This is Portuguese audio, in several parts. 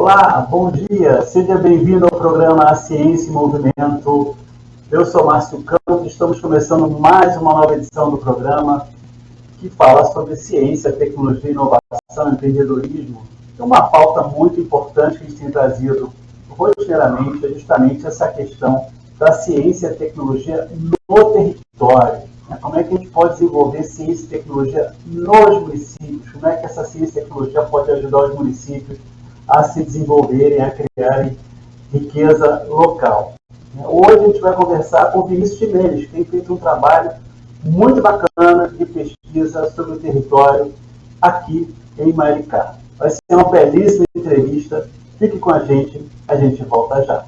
Olá, bom dia, seja bem-vindo ao programa A Ciência em Movimento. Eu sou Márcio Campos, estamos começando mais uma nova edição do programa que fala sobre ciência, tecnologia, inovação, empreendedorismo. É uma pauta muito importante que a gente tem trazido rotineiramente, é justamente essa questão da ciência e tecnologia no território. Como é que a gente pode desenvolver ciência e tecnologia nos municípios? Como é que essa ciência e tecnologia pode ajudar os municípios a se desenvolverem, a criarem riqueza local? Hoje a gente vai conversar com o Vinícius Ximenes, que tem feito um trabalho muito bacana de pesquisa sobre o território aqui em Maricá. Vai ser uma belíssima entrevista. Fique com a gente volta já.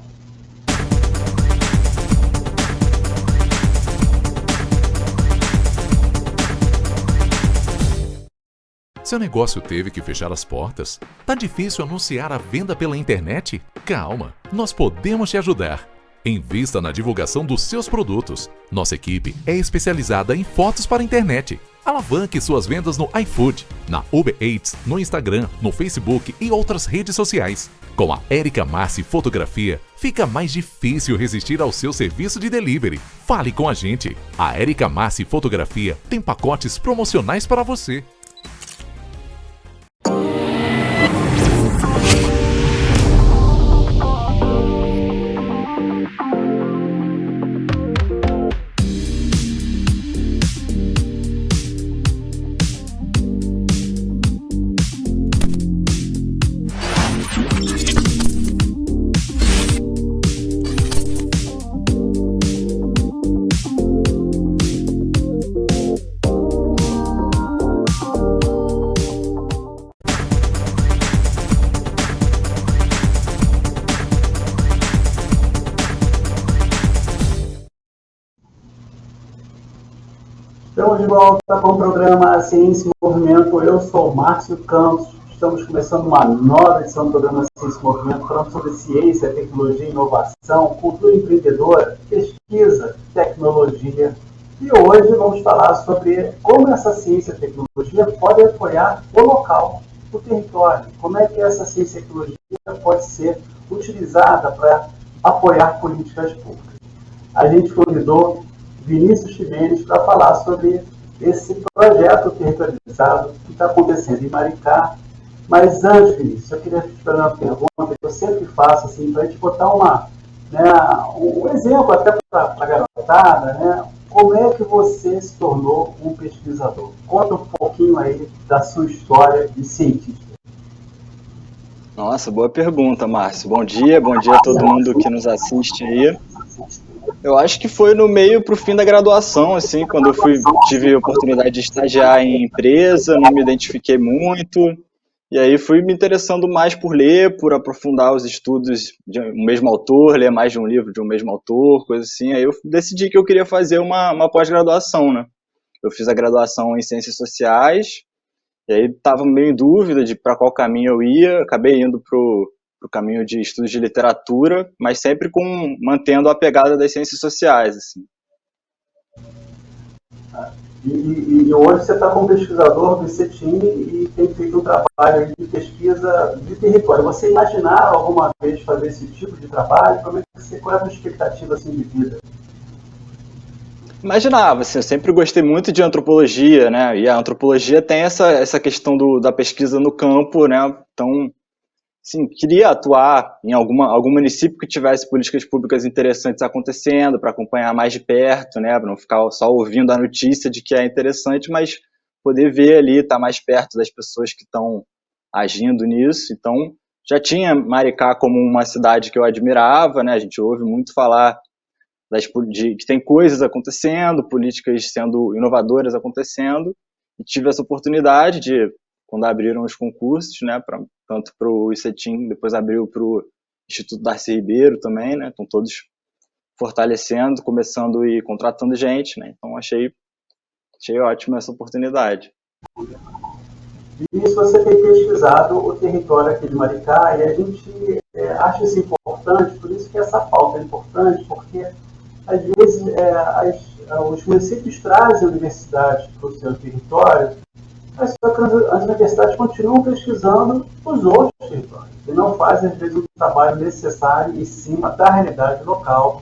Seu negócio teve que fechar as portas? Tá difícil anunciar a venda pela internet? Calma, nós podemos te ajudar. Invista na divulgação dos seus produtos. Nossa equipe é especializada em fotos para a internet. Alavanque suas vendas no iFood, na Uber Eats, no Instagram, no Facebook e outras redes sociais. Com a Érica Massi Fotografia, fica mais difícil resistir ao seu serviço de delivery. Fale com a gente. A Érica Massi Fotografia tem pacotes promocionais para você. Estamos de volta com o programa A Ciência em Movimento. Eu sou Márcio Campos. Estamos começando uma nova edição do programa Ciência em Movimento, falando sobre ciência, tecnologia, inovação, cultura empreendedora, pesquisa, tecnologia. E hoje vamos falar sobre como essa ciência e tecnologia pode apoiar o local, o território. Como é que essa ciência e tecnologia pode ser utilizada para apoiar políticas públicas. A gente convidou Vinícius Ximenes para falar sobre esse projeto territorializado que está acontecendo em Maricá. Mas antes, Vinícius, eu queria te fazer uma pergunta que eu sempre faço, assim, para a gente botar um exemplo até para a garotada, né? Como é que você se tornou um pesquisador? Conta um pouquinho aí da sua história de cientista. Nossa, boa pergunta, Márcio. Bom dia a todo mundo que nos assiste aí. Eu acho que foi no meio para o fim da graduação, assim, quando eu tive a oportunidade de estagiar em empresa, não me identifiquei muito, e aí fui me interessando mais por ler, por aprofundar os estudos de um mesmo autor, ler mais de um livro de um mesmo autor, coisa assim. Aí eu decidi que eu queria fazer uma pós-graduação, né? Eu fiz a graduação em Ciências Sociais, e aí estava meio em dúvida de para qual caminho eu ia, acabei indo para o caminho de estudos de literatura, mas sempre mantendo a pegada das ciências sociais, assim. E hoje você está como pesquisador do ICETIM e tem feito um trabalho de pesquisa de território. Você imaginava alguma vez fazer esse tipo de trabalho? Qual é a sua expectativa assim, de vida? Imaginava, assim, eu sempre gostei muito de antropologia, né? E a antropologia tem essa questão da pesquisa no campo, né? Então, sim, queria atuar em algum município que tivesse políticas públicas interessantes acontecendo, para acompanhar mais de perto, né, para não ficar só ouvindo a notícia de que é interessante, mas poder ver ali, estar mais perto das pessoas que estão agindo nisso. Então, já tinha Maricá como uma cidade que eu admirava, né, a gente ouve muito falar que tem coisas acontecendo, políticas sendo inovadoras acontecendo, e tive essa oportunidade de, quando abriram os concursos, né, tanto para o ICETIM, depois abriu para o Instituto Darcy Ribeiro também, né, estão todos fortalecendo, começando e contratando gente, né, então achei ótima essa oportunidade. E isso você tem pesquisado o território aqui de Maricá, e a gente acha isso importante, por isso que essa pauta é importante, porque às vezes os municípios trazem universidades para o seu território, só que as universidades continuam pesquisando os outros territórios e não fazem, às vezes, o trabalho necessário em cima da realidade local,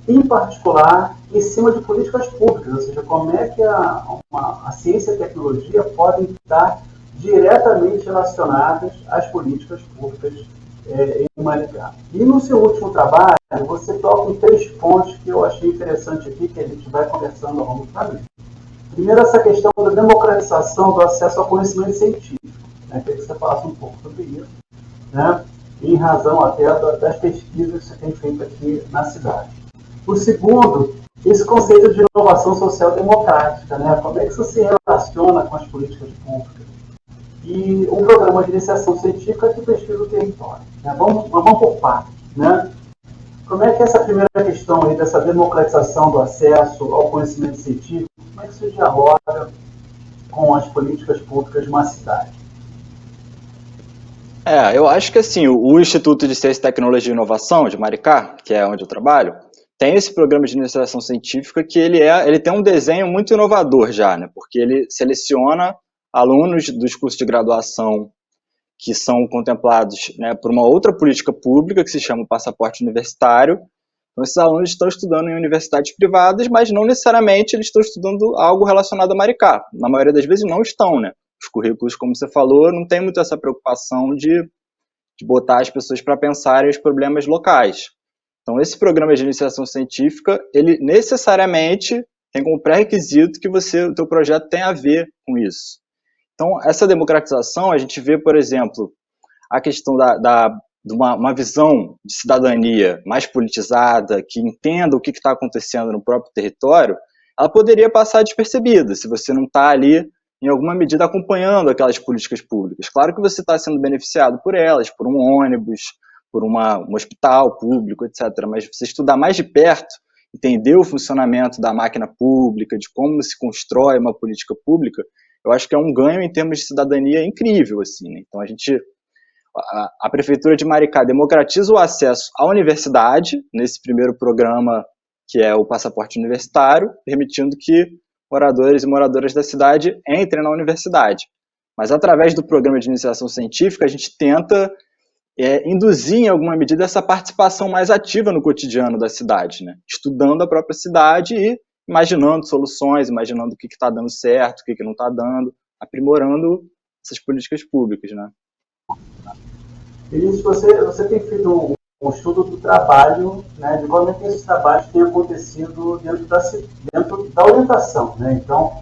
em particular, em cima de políticas públicas, ou seja, como é que a ciência e a tecnologia podem estar diretamente relacionadas às políticas públicas em Maricá. E no seu último trabalho, você toca em 3 pontos que eu achei interessante aqui, que a gente vai conversando ao longo do caminho. Primeiro, essa questão da democratização do acesso ao conhecimento científico. Né? Queria que você falasse um pouco sobre isso, né? Em razão até das pesquisas que você tem feito aqui na cidade. O segundo, esse conceito de inovação social democrática, né? Como é que isso se relaciona com as políticas públicas? E um programa de iniciação científica que pesquisa o território. Né? Vamos por partes. Né? Como é que essa primeira questão aí dessa democratização do acesso ao conhecimento científico, como é que isso dialoga com as políticas públicas de uma cidade? Eu acho que assim, o Instituto de Ciência, Tecnologia e Inovação de Maricá, que é onde eu trabalho, tem esse programa de iniciação científica que ele tem um desenho muito inovador já, né? Porque ele seleciona alunos dos cursos de graduação que são contemplados, né, por uma outra política pública que se chama o passaporte universitário. Então, esses alunos estão estudando em universidades privadas, mas não necessariamente eles estão estudando algo relacionado a Maricá. Na maioria das vezes não estão, né? Os currículos, como você falou, não tem muito essa preocupação de botar as pessoas para pensarem os problemas locais. Então, esse programa de iniciação científica, ele necessariamente tem como pré-requisito que o teu projeto tenha a ver com isso. Então, essa democratização, a gente vê, por exemplo, a questão de uma visão de cidadania mais politizada, que entenda o que está acontecendo no próprio território, ela poderia passar despercebida, se você não está ali, em alguma medida, acompanhando aquelas políticas públicas. Claro que você está sendo beneficiado por elas, por um ônibus, por um hospital público, etc. Mas você estudar mais de perto, entender o funcionamento da máquina pública, de como se constrói uma política pública, eu acho que é um ganho em termos de cidadania incrível, assim, né? Então, a Prefeitura de Maricá democratiza o acesso à universidade, nesse primeiro programa, que é o passaporte universitário, permitindo que moradores e moradoras da cidade entrem na universidade. Mas, através do programa de iniciação científica, a gente tenta induzir, em alguma medida, essa participação mais ativa no cotidiano da cidade, né? Estudando a própria cidade e imaginando soluções, imaginando o que está dando certo, o que não está dando, aprimorando essas políticas públicas, né? Vinícius, você tem feito um estudo do trabalho, né, de como é que esses trabalhos têm acontecido dentro da orientação, né? Então,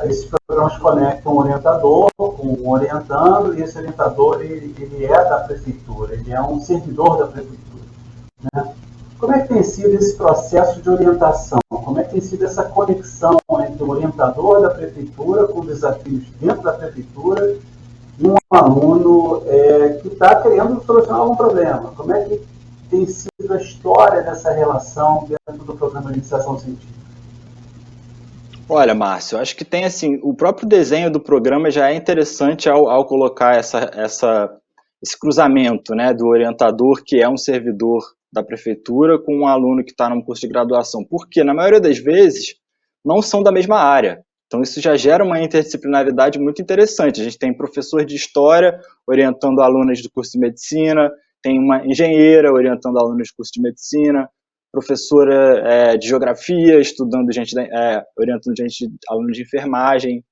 esses programas conectam um orientador com um orientando, e esse orientador ele é da prefeitura, ele é um servidor da prefeitura, né? Como é que tem sido esse processo de orientação? Como é que tem sido essa conexão entre o orientador da prefeitura com desafios dentro da prefeitura e um aluno que está querendo solucionar algum problema? Como é que tem sido a história dessa relação dentro do programa de iniciação científica? Olha, Márcio, acho que tem assim, o próprio desenho do programa já é interessante ao colocar esse cruzamento, né, do orientador, que é um servidor da prefeitura, com um aluno que está num curso de graduação, porque na maioria das vezes não são da mesma área. Então isso já gera uma interdisciplinaridade muito interessante. A gente tem professor de história orientando alunos do curso de medicina, tem uma engenheira orientando alunos do curso de medicina, professora de geografia orientando alunos de enfermagem.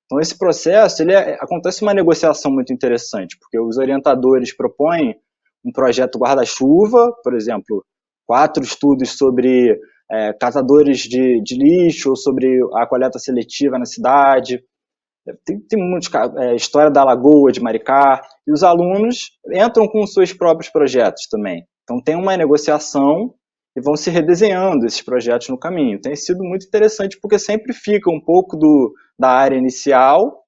Então esse processo, acontece uma negociação muito interessante, porque os orientadores propõem um projeto guarda-chuva, por exemplo, 4 estudos sobre catadores de lixo, ou sobre a coleta seletiva na cidade, tem muitos, história da Lagoa de Maricá, e os alunos entram com os seus próprios projetos também. Então tem uma negociação e vão se redesenhando esses projetos no caminho. Tem sido muito interessante, porque sempre fica um pouco da área inicial,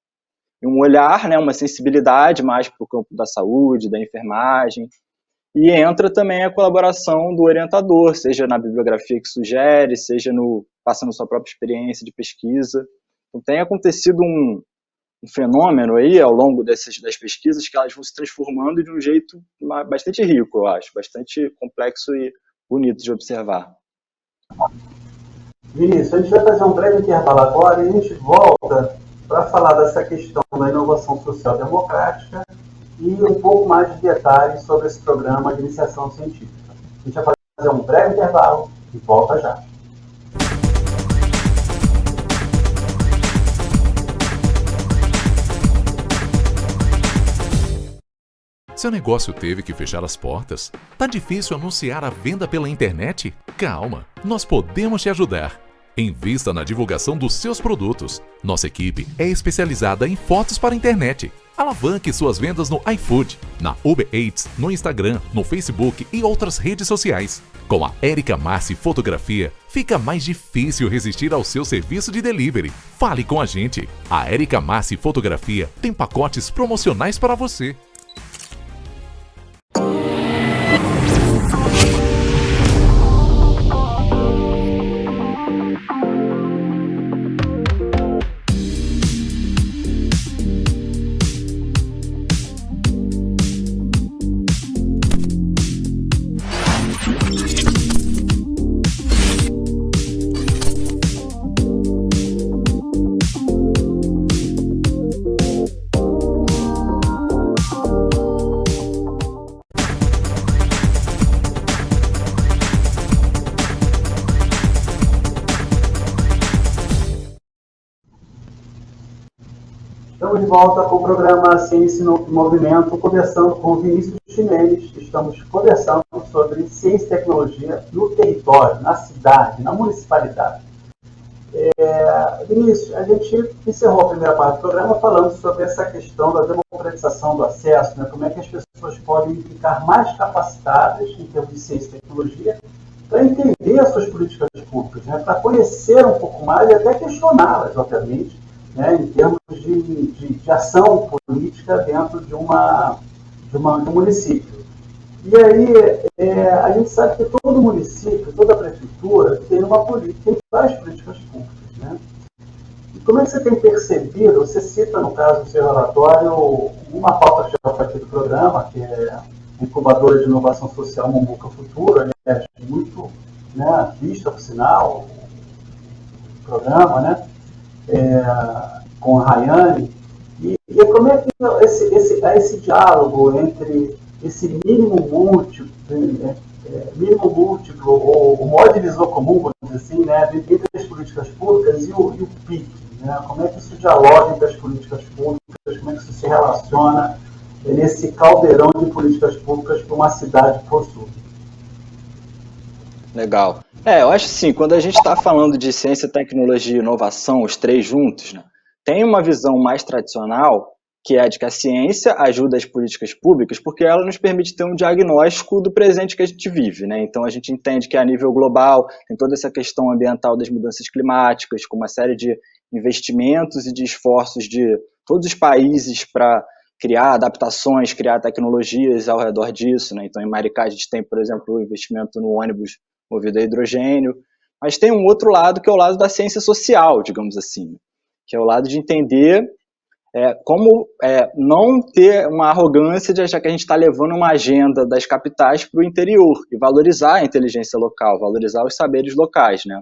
um olhar, né, uma sensibilidade mais para o campo da saúde, da enfermagem, e entra também a colaboração do orientador, seja na bibliografia que sugere, seja passando sua própria experiência de pesquisa. Então tem acontecido um fenômeno aí ao longo das pesquisas, que elas vão se transformando de um jeito bastante rico, eu acho, bastante complexo e bonito de observar. Vinícius, a gente vai fazer um breve intervalo agora e a gente volta para falar dessa questão da inovação social democrática e um pouco mais de detalhes sobre esse programa de iniciação científica. A gente vai fazer um breve intervalo e volta já. Seu negócio teve que fechar as portas? Tá difícil anunciar a venda pela internet? Calma, nós podemos te ajudar. Invista na divulgação dos seus produtos. Nossa equipe é especializada em fotos para a internet. Alavanque suas vendas no iFood, na Uber Eats, no Instagram, no Facebook e outras redes sociais. Com a Érica Massi Fotografia, fica mais difícil resistir ao seu serviço de delivery. Fale com a gente. A Érica Massi Fotografia tem pacotes promocionais para você. Estamos de volta com o programa Ciência em Movimento, conversando com o Vinícius Ximenes. Estamos conversando sobre ciência e tecnologia no território, na cidade, na municipalidade. Vinícius, a gente encerrou a primeira parte do programa falando sobre essa questão da democratização do acesso, né? Como é que as pessoas podem ficar mais capacitadas em termos de ciência e tecnologia para entender as suas políticas públicas, né? Para conhecer um pouco mais e até questioná-las, obviamente, né, em termos de ação política dentro de um município. E aí, a gente sabe que todo município, toda prefeitura tem uma política, tem várias políticas públicas, né? E como é que você tem percebido, você cita no caso do seu relatório, uma pauta que já foi aqui do programa, que é a incubadora de inovação social Mombuca Futuro, aliás, muito, né, vista, por sinal, o programa, né? Com a Rayane, e como é que esse diálogo entre esse mínimo múltiplo, ou o maior divisor comum, vamos dizer assim, né, entre as políticas públicas e o PIC, né? Como é que isso dialoga entre as políticas públicas, como é que isso se relaciona nesse caldeirão de políticas públicas que uma cidade possui? Legal. Eu acho assim, quando a gente está falando de ciência, tecnologia e inovação, os três juntos, né, tem uma visão mais tradicional, que é a de que a ciência ajuda as políticas públicas, porque ela nos permite ter um diagnóstico do presente que a gente vive, né? Então a gente entende que a nível global tem toda essa questão ambiental das mudanças climáticas, com uma série de investimentos e de esforços de todos os países para criar adaptações, criar tecnologias ao redor disso, né? Então em Maricá a gente tem, por exemplo, o investimento no ônibus movido a hidrogênio, mas tem um outro lado que é o lado da ciência social, digamos assim, que é o lado de entender como não ter uma arrogância de achar que a gente está levando uma agenda das capitais para o interior e valorizar a inteligência local, valorizar os saberes locais, né?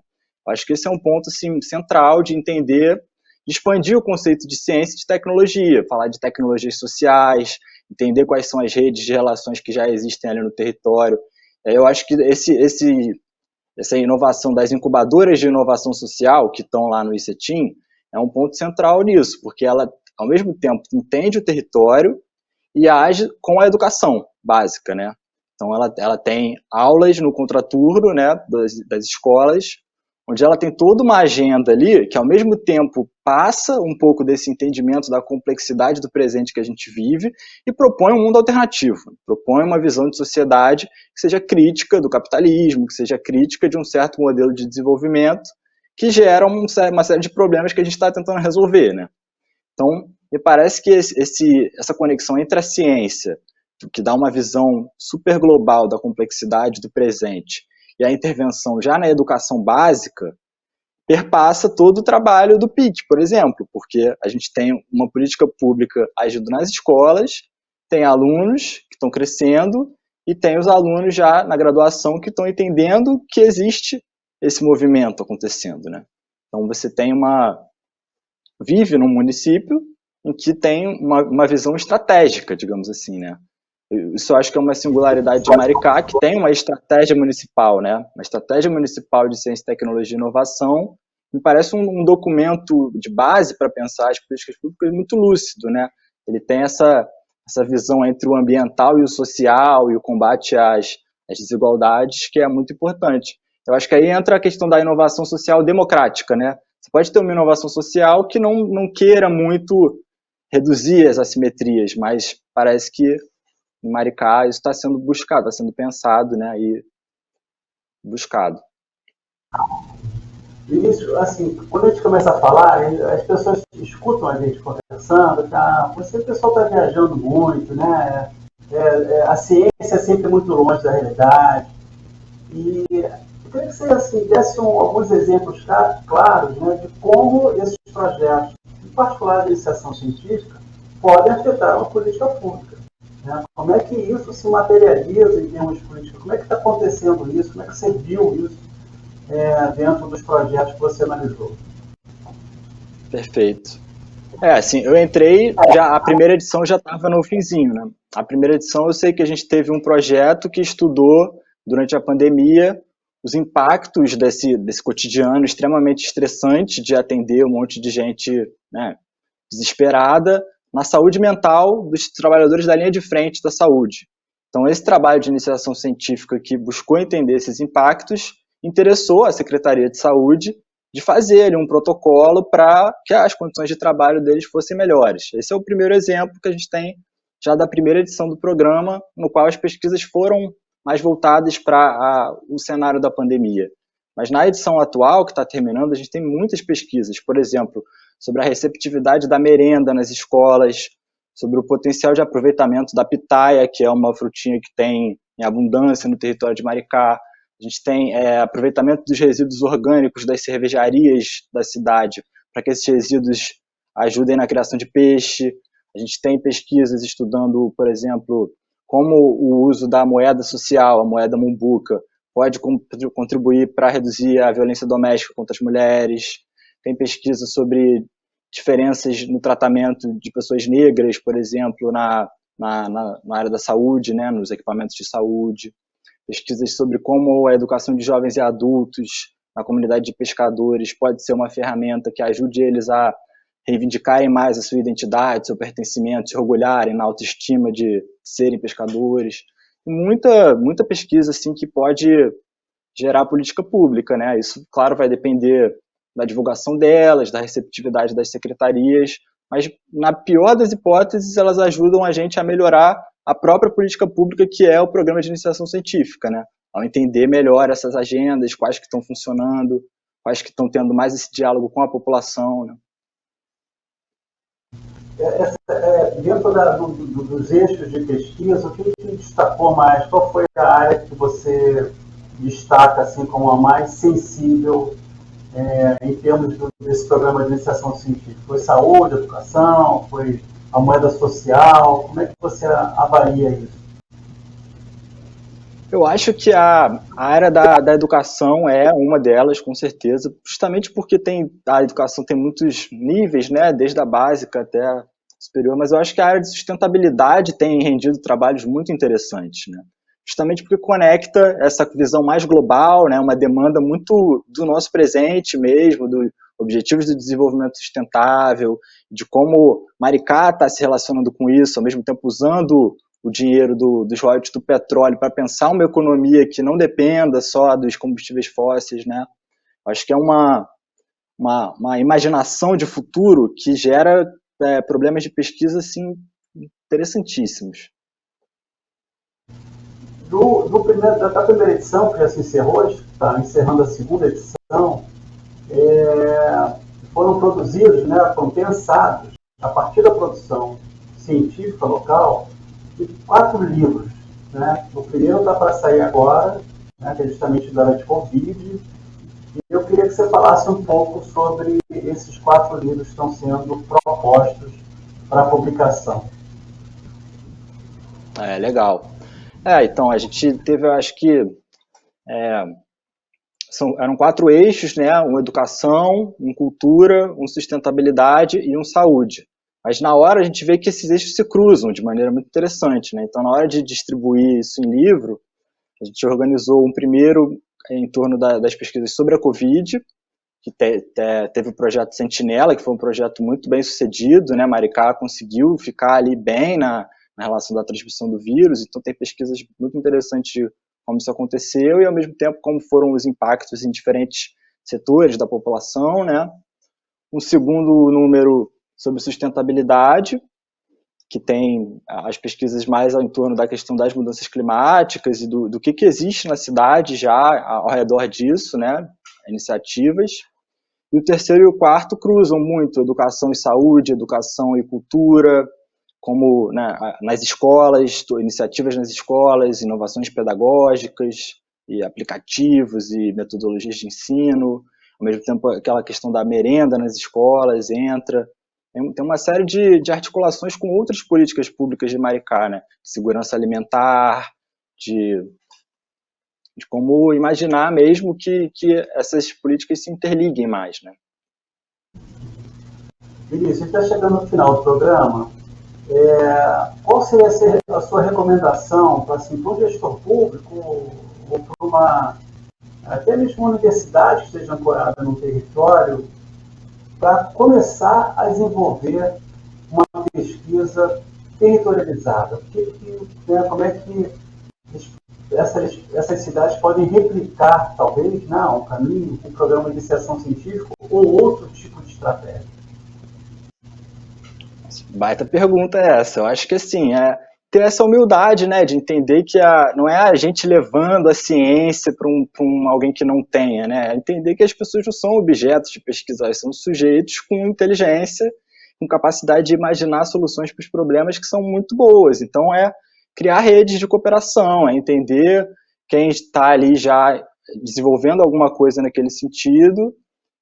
Acho que esse é um ponto assim, central de entender, de expandir o conceito de ciência e de tecnologia, falar de tecnologias sociais, entender quais são as redes de relações que já existem ali no território. Eu acho que essa inovação das incubadoras de inovação social que estão lá no ICETIM é um ponto central nisso, porque ela, ao mesmo tempo, entende o território e age com a educação básica, né? Então, ela tem aulas no contraturno, né, das escolas, onde ela tem toda uma agenda ali que, ao mesmo tempo, passa um pouco desse entendimento da complexidade do presente que a gente vive e propõe um mundo alternativo, propõe uma visão de sociedade que seja crítica do capitalismo, que seja crítica de um certo modelo de desenvolvimento que gera uma série de problemas que a gente está tentando resolver, né? Então, me parece que essa conexão entre a ciência, que dá uma visão super global da complexidade do presente, e a intervenção já na educação básica, perpassa todo o trabalho do PIC, por exemplo, porque a gente tem uma política pública agindo nas escolas, tem alunos que estão crescendo, e tem os alunos já na graduação que estão entendendo que existe esse movimento acontecendo, né? Então você tem uma vive num município em que tem uma visão estratégica, digamos assim, né? Isso eu acho que é uma singularidade de Maricá, que tem uma estratégia municipal, né? Uma estratégia municipal de ciência, tecnologia e inovação. Me parece um documento de base para pensar as políticas públicas muito lúcido, né? Ele tem essa visão entre o ambiental e o social e o combate às desigualdades, que é muito importante. Eu acho que aí entra a questão da inovação social democrática, né? Você pode ter uma inovação social que não queira muito reduzir as assimetrias, mas parece que em Maricá isso está sendo buscado, está sendo pensado, né, e buscado. Isso, assim, quando a gente começa a falar, as pessoas escutam a gente conversando, tá? O pessoal está viajando muito, né? A ciência é sempre muito longe da realidade. E eu queria que você assim, desse alguns exemplos claros, né, de como esses projetos, em particular a iniciação científica, podem afetar uma política pública. Né? Como é que isso se materializa em termos de política? Como é que está acontecendo isso? Como é que você viu isso dentro dos projetos que você analisou? Perfeito. Assim, eu entrei, a primeira edição já estava no finzinho, né? A primeira edição eu sei que a gente teve um projeto que estudou, durante a pandemia, os impactos desse cotidiano extremamente estressante de atender um monte de gente, né, desesperada, na saúde mental dos trabalhadores da linha de frente da saúde. Então, esse trabalho de iniciação científica que buscou entender esses impactos interessou a Secretaria de Saúde de fazer ali um protocolo para que as condições de trabalho deles fossem melhores. Esse é o primeiro exemplo que a gente tem já da primeira edição do programa, no qual as pesquisas foram mais voltadas para o cenário da pandemia. Mas na edição atual, que está terminando, a gente tem muitas pesquisas, por exemplo, sobre a receptividade da merenda nas escolas, sobre o potencial de aproveitamento da pitaia, que é uma frutinha que tem em abundância no território de Maricá. A gente tem aproveitamento dos resíduos orgânicos das cervejarias da cidade, para que esses resíduos ajudem na criação de peixe. A gente tem pesquisas estudando, por exemplo, como o uso da moeda social, a moeda mumbuca, pode contribuir para reduzir a violência doméstica contra as mulheres. Tem pesquisa sobre diferenças no tratamento de pessoas negras, por exemplo, na área da saúde, né, nos equipamentos de saúde. Pesquisas sobre como a educação de jovens e adultos na comunidade de pescadores pode ser uma ferramenta que ajude eles a reivindicarem mais a sua identidade, seu pertencimento, se orgulharem na autoestima de serem pescadores. Muita pesquisa assim, que pode gerar política pública, né? Isso, claro, vai depender da divulgação delas, da receptividade das secretarias, mas, na pior das hipóteses, elas ajudam a gente a melhorar a própria política pública, que é o programa de iniciação científica, né? Ao entender melhor essas agendas, quais que estão funcionando, quais que estão tendo mais esse diálogo com a população, né? Dentro dos eixos de pesquisa, o que te destacou mais? Qual foi a área que você destaca assim, como a mais sensível em termos desse programa de iniciação científica? Foi saúde, educação? Foi a moeda social? Como é que você avalia isso? Eu acho que a área da educação é uma delas, com certeza, justamente porque a educação tem muitos níveis, né, desde a básica até a superior, mas eu acho que a área de sustentabilidade tem rendido trabalhos muito interessantes, né? Justamente porque conecta essa visão mais global, né, uma demanda muito do nosso presente mesmo, dos objetivos do desenvolvimento sustentável, de como Maricá está se relacionando com isso, ao mesmo tempo usando o dinheiro dos royalties do petróleo para pensar uma economia que não dependa só dos combustíveis fósseis, né? Acho que é uma imaginação de futuro que gera problemas de pesquisa assim, interessantíssimos. Da primeira edição, que já se encerrou, está encerrando a segunda edição, foram produzidos, né, foram pensados, a partir da produção científica local, de 4 livros. Né? O primeiro está para sair agora, né, que é justamente durante Covid, e eu queria que você falasse um pouco sobre esses 4 livros que estão sendo propostos para publicação. Legal. Então, a gente teve, eu acho que, eram 4 eixos, né? Um educação, um cultura, um sustentabilidade e um saúde. Mas na hora a gente vê que esses eixos se cruzam de maneira muito interessante, né? Então, na hora de distribuir isso em livro, a gente organizou um primeiro em torno das pesquisas sobre a Covid, que teve o projeto Sentinela, que foi um projeto muito bem sucedido, né? Maricá conseguiu ficar ali bem na relação da transmissão do vírus, então tem pesquisas muito interessantes de como isso aconteceu e, ao mesmo tempo, como foram os impactos em diferentes setores da população, né? Um segundo número sobre sustentabilidade, que tem as pesquisas mais em torno da questão das mudanças climáticas e do que existe na cidade já ao redor disso, né? Iniciativas. E o terceiro e o quarto cruzam muito educação e saúde, educação e cultura, como, né, nas escolas, iniciativas nas escolas, inovações pedagógicas e aplicativos e metodologias de ensino, ao mesmo tempo aquela questão da merenda nas escolas entra. Tem uma série de articulações com outras políticas públicas de Maricá, né? De segurança alimentar, de como imaginar mesmo que essas políticas se interliguem mais, né? Vinícius, está chegando no final do programa. Qual seria a sua recomendação para assim, um gestor público ou para até mesmo uma universidade que esteja ancorada no território para começar a desenvolver uma pesquisa territorializada? Como é que essas cidades podem replicar, talvez, um caminho, um programa de iniciação científica ou outro tipo de estratégia? Baita pergunta essa. Eu acho que, assim, ter essa humildade, né, de entender que não é a gente levando a ciência para alguém que não tenha, né, é entender que as pessoas não são objetos de pesquisa, são sujeitos com inteligência, com capacidade de imaginar soluções para os problemas que são muito boas. Então, criar redes de cooperação, entender quem está ali já desenvolvendo alguma coisa naquele sentido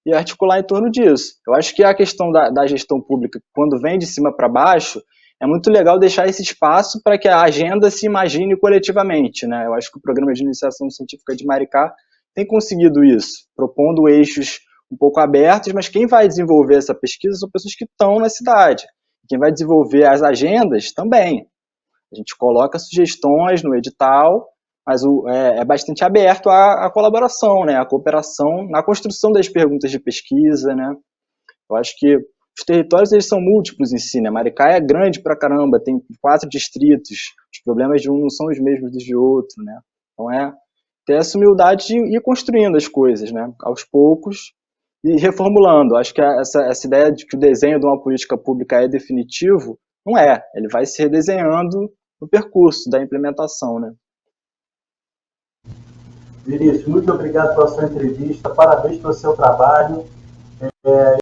e articular em torno disso. Eu acho que a questão da gestão pública, quando vem de cima para baixo, é muito legal deixar esse espaço para que a agenda se imagine coletivamente, né? Eu acho que o Programa de Iniciação Científica de Maricá tem conseguido isso, propondo eixos um pouco abertos, mas quem vai desenvolver essa pesquisa são pessoas que estão na cidade. Quem vai desenvolver as agendas também. A gente coloca sugestões no edital, mas é bastante aberto à colaboração, né? À cooperação na construção das perguntas de pesquisa, né? Eu acho que os territórios eles são múltiplos em si, né? Maricá é grande pra caramba, tem 4 distritos, os problemas de um não são os mesmos dos de outro, né? Então ter essa humildade de ir construindo as coisas, né? Aos poucos e reformulando. Acho que essa ideia de que o desenho de uma política pública é definitivo, não é. Ele vai se redesenhando no percurso da implementação, né? Vinícius, muito obrigado pela sua entrevista, parabéns pelo seu trabalho.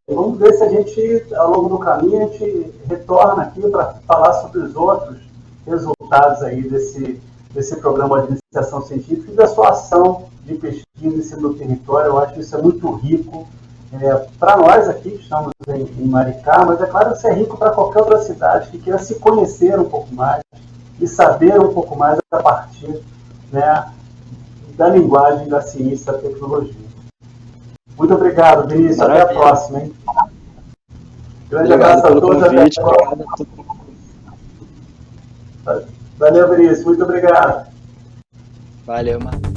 Vamos ver se a gente, ao longo do caminho, a gente retorna aqui para falar sobre os outros resultados aí desse programa de iniciação científica e da sua ação de pesquisa em cima do território. Eu acho que isso é muito rico para nós aqui, que estamos em Maricá, mas é claro que isso é rico para qualquer outra cidade que queira se conhecer um pouco mais e saber um pouco mais a partir, né, da linguagem da ciência e da tecnologia. Muito obrigado, Vinícius. Maravilha. Até a próxima, hein? Grande abraço a todos. Convite, Valeu, Vinícius. Muito obrigado. Valeu, mano.